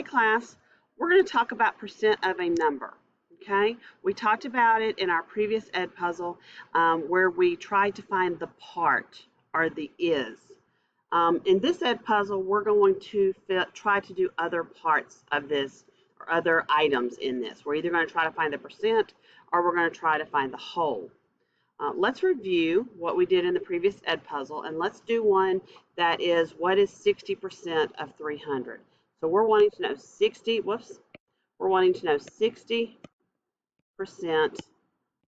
class, we're going to talk about percent of a number. Okay, we talked about it in our previous ed puzzle where we tried to find the part or the is. In this ed puzzle, we're going to try to do other parts of this or other items in this. We're either going to try to find the percent or we're going to try to find the whole. Let's review what we did in the previous ed puzzle, and let's do one that is what is 60% of 300. So we're wanting to know 60%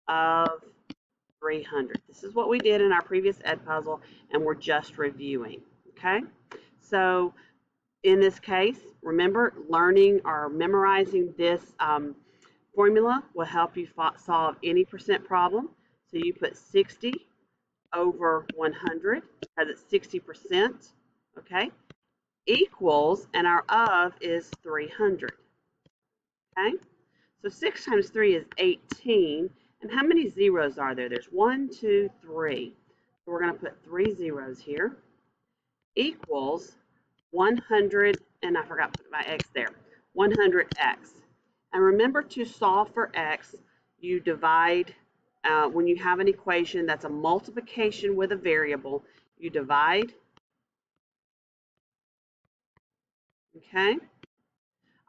of 300. This is what we did in our previous ed puzzle, and we're just reviewing. Okay, so in this case, remember, learning or memorizing this formula will help you solve any percent problem. So you put 60 over 100, as it's 60%, okay, equals, and our of is 300, okay? So 6 times 3 is 18, and how many zeros are there? There's 1, 2, 3. So we're going to put 3 zeros here, equals 100, and I forgot to put my x there, 100x. And remember, to solve for x, you divide. When you have an equation that's a multiplication with a variable, you divide. Okay.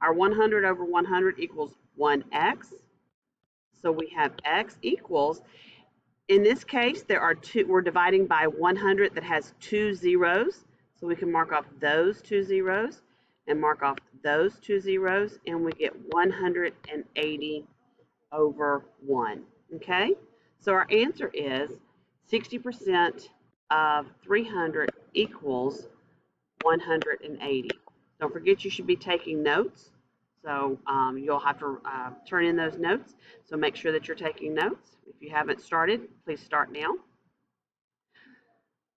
Our 100 over 100 equals 1x. So we have x equals, in this case, we're dividing by 100 that has 2 zeros. So we can mark off those 2 zeros and mark off those 2 zeros, and we get 180 over 1. Okay? So our answer is 60% of 300 equals 180. Don't forget, you should be taking notes. So you'll have to turn in those notes. So make sure that you're taking notes. If you haven't started, please start now.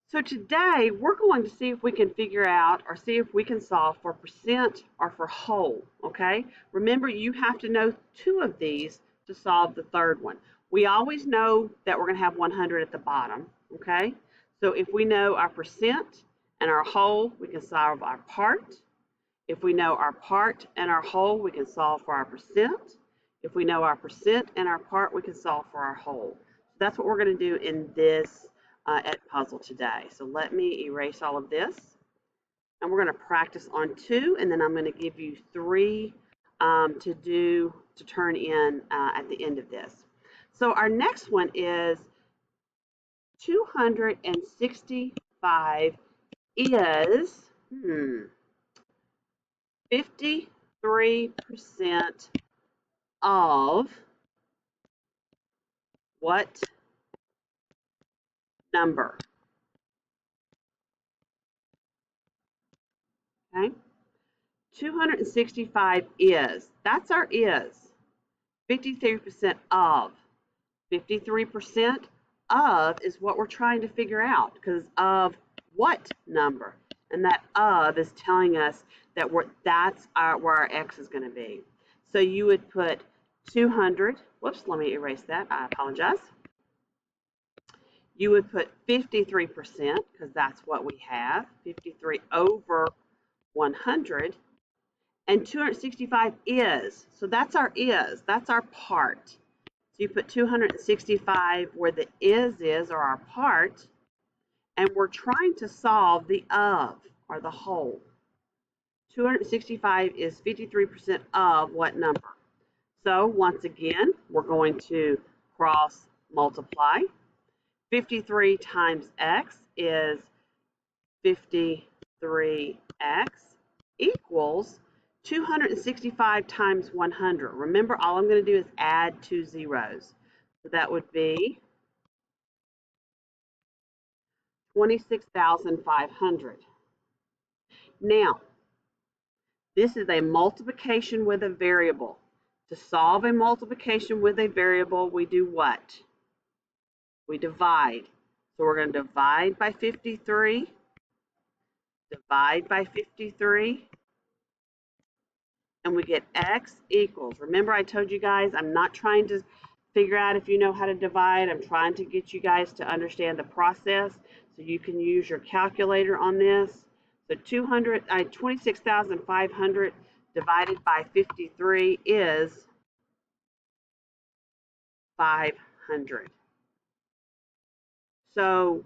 So today, we're going to see if we can figure out or see if we can solve for percent or for whole, okay? Remember, you have to know 2 of these to solve the third one. We always know that we're going to have 100 at the bottom, okay? So if we know our percent and our whole, we can solve our part. If we know our part and our whole, we can solve for our percent. If we know our percent and our part, we can solve for our whole. So that's what we're going to do in this ed puzzle today. So let me erase all of this, and we're going to practice on 2, and then I'm going to give you 3 to turn in at the end of this. So our next one is 265 is 53% of what number? Okay. 265 is. That's our is. 53% of. 53% of is what we're trying to figure out, because of what number? And that of is telling us that that's where our x is going to be. So you would put 200. Whoops, let me erase that. I apologize. You would put 53%, because that's what we have, 53 over 100, and 265 is. So that's our is, that's our part. So you put 265 where the is, or our part, and we're trying to solve the of, or the whole. 265 is 53% of what number? So once again, we're going to cross multiply. 53 times x is 53x equals 265 times 100. Remember, all I'm going to do is add 2 zeros. So that would be 26,500. Now, this is a multiplication with a variable. To solve a multiplication with a variable, we do what? We divide. So we're going to divide by 53, divide by 53, and we get x equals. Remember, I told you guys I'm not trying to figure out if you know how to divide. I'm trying to get you guys to understand the process so you can use your calculator on this. So 26,500 divided by 53 is 500. So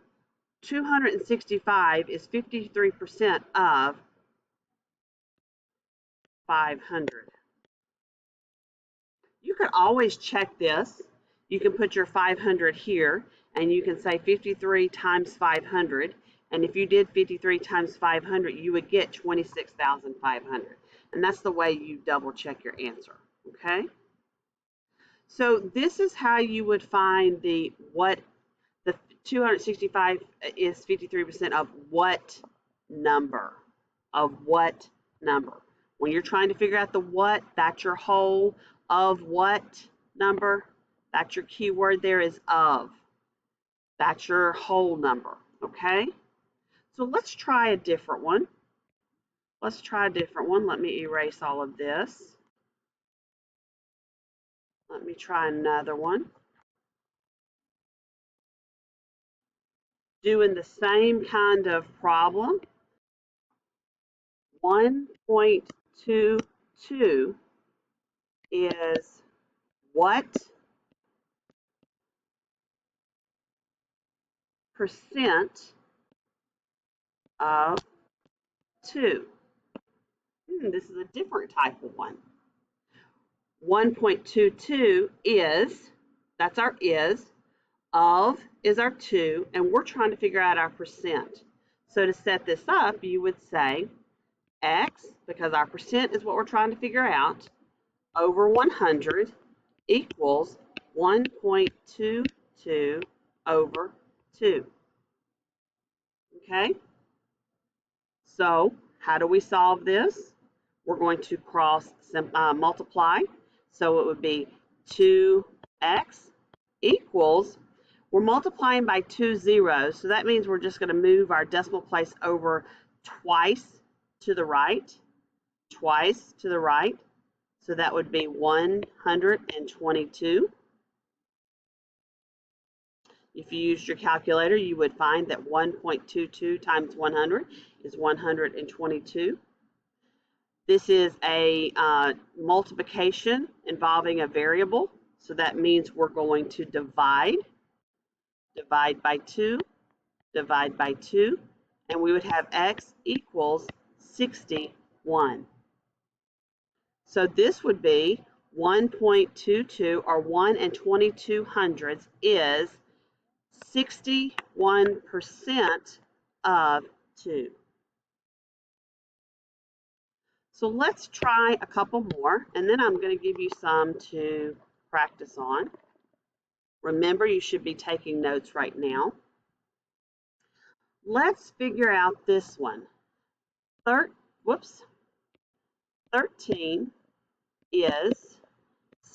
265 is 53% of 500. You can always check this. You can put your 500 here, and you can say 53 times 500. And if you did 53 times 500, you would get 26,500. And that's the way you double check your answer, okay? So this is how you would find the 265 is 53% of what number? Of what number? When you're trying to figure out the what, that's your whole. Of what number? That's your keyword there is of. That's your whole number, okay? So let's try a different one. Let's try a different one. Let me erase all of this. Let me try another one. Doing the same kind of problem. 1.22 is what percent of 2? This is a different type of one. 1.22 is, that's our is, of is our 2, and we're trying to figure out our percent. So to set this up, you would say x, because our percent is what we're trying to figure out, over 100 equals 1.22 over 2. Okay? So how do we solve this? We're going to multiply. So it would be 2x equals, we're multiplying by 2 zeros, so that means we're just going to move our decimal place over twice to the right, twice to the right. So that would be 122. If you used your calculator, you would find that 1.22 times 100 is 122. This is a multiplication involving a variable, so that means we're going to divide by 2, divide by 2, and we would have x equals 61. So this would be 1.22, or 1 and 22 hundredths, is 61% of 2. So let's try a couple more, and then I'm going to give you some to practice on. Remember, you should be taking notes right now. Let's figure out this one. 13 is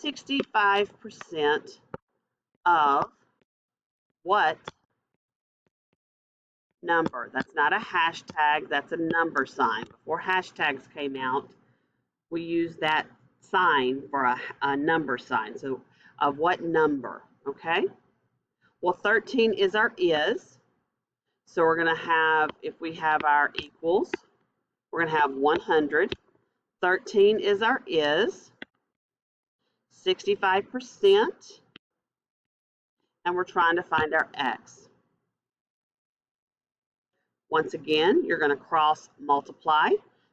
65% of what number? That's not a hashtag, that's a number sign. Before hashtags came out, we used that sign for a number sign. So of what number, okay? Well, 13 is our is. So we're going to have, if we have our equals, we're going to have 100. 13 is our is, 65%, and we're trying to find our x. Once again, you're going to cross multiply.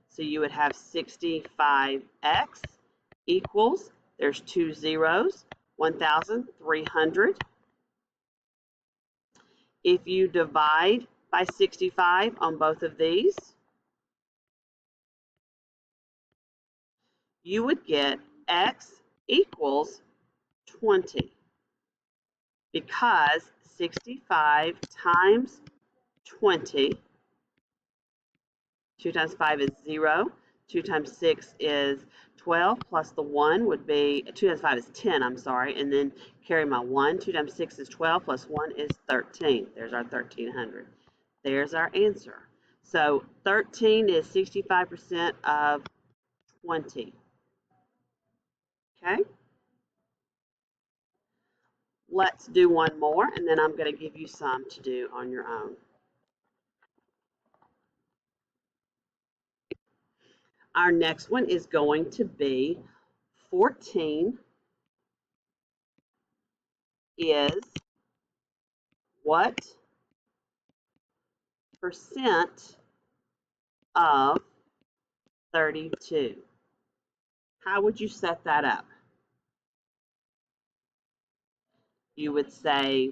So you would have 65x equals, there's 2 zeros, 1,300. If you divide by 65 on both of these, you would get x equals 20, because 65 times 20, 2 times 5 is 0, 2 times 6 is 12, plus the 1 would be, 2 times 5 is 10, I'm sorry, and then carry my 1, 2 times 6 is 12, plus 1 is 13. There's our 1,300. There's our answer. So 13 is 65% of 20. Okay? Let's do one more, and then I'm going to give you some to do on your own. Our next one is going to be 14 is what percent of 32? How would you set that up? You would say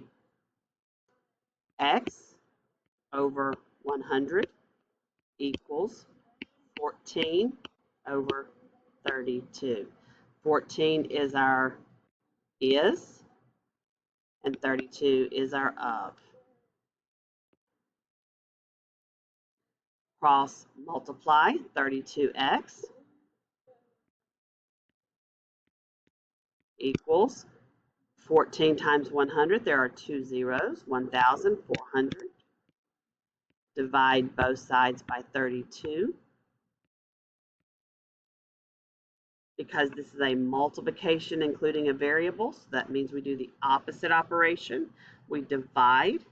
x over 100 equals 14 over 32. 14 is our is, and 32 is our of. Cross multiply 32x equals 14 times 100. There are two zeros, 1,400. Divide both sides by 32. Because this is a multiplication including a variable, so that means we do the opposite operation. We divide.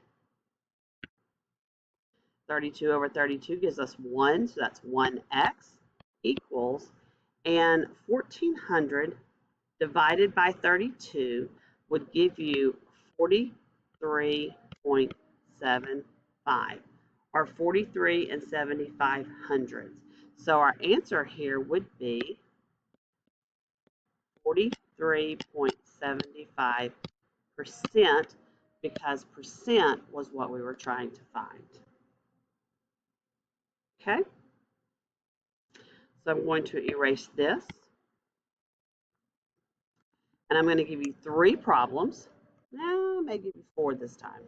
32 over 32 gives us 1, so that's 1x equals, and 1400 divided by 32 would give you 43.75, or 43 and 75 hundredths. So our answer here would be 43.75%, because percent was what we were trying to find. Okay? So I'm going to erase this. And I'm going to give you 3 problems. I may give you 4 this time.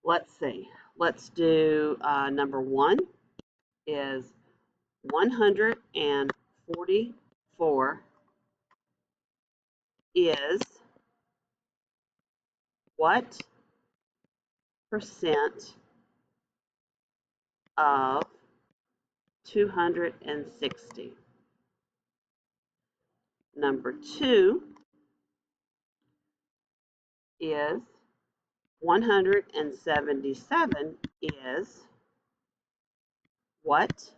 Let's see. Let's do number 1 is 144 is what percent of 260? Number 2 is 177 is what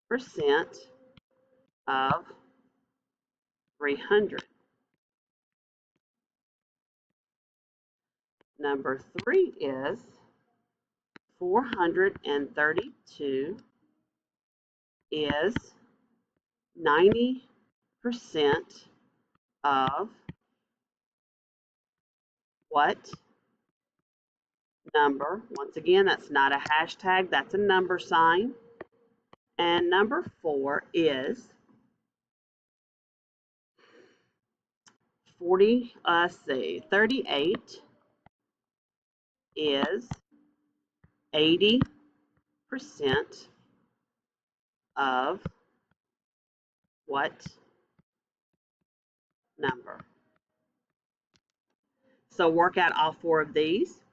percent of 300? Number 3 is 432 is 90% of what number? Once again, that's not a hashtag, that's a number sign. And number 4 is 38 is 80% of what number? So work out all 4 of these.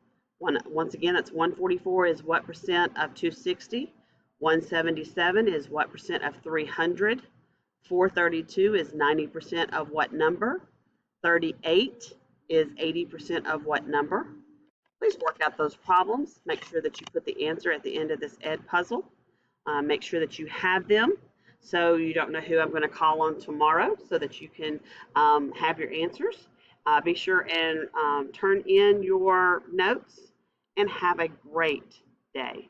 Once again, that's 144 is what percent of 260. 177 is what percent of 300. 432 is 90% of what number? 38 is 80% of what number? Please work out those problems. Make sure that you put the answer at the end of this Ed puzzle. Make sure that you have them, so you don't know who I'm going to call on tomorrow, so that you can have your answers. Be sure and turn in your notes, and have a great day.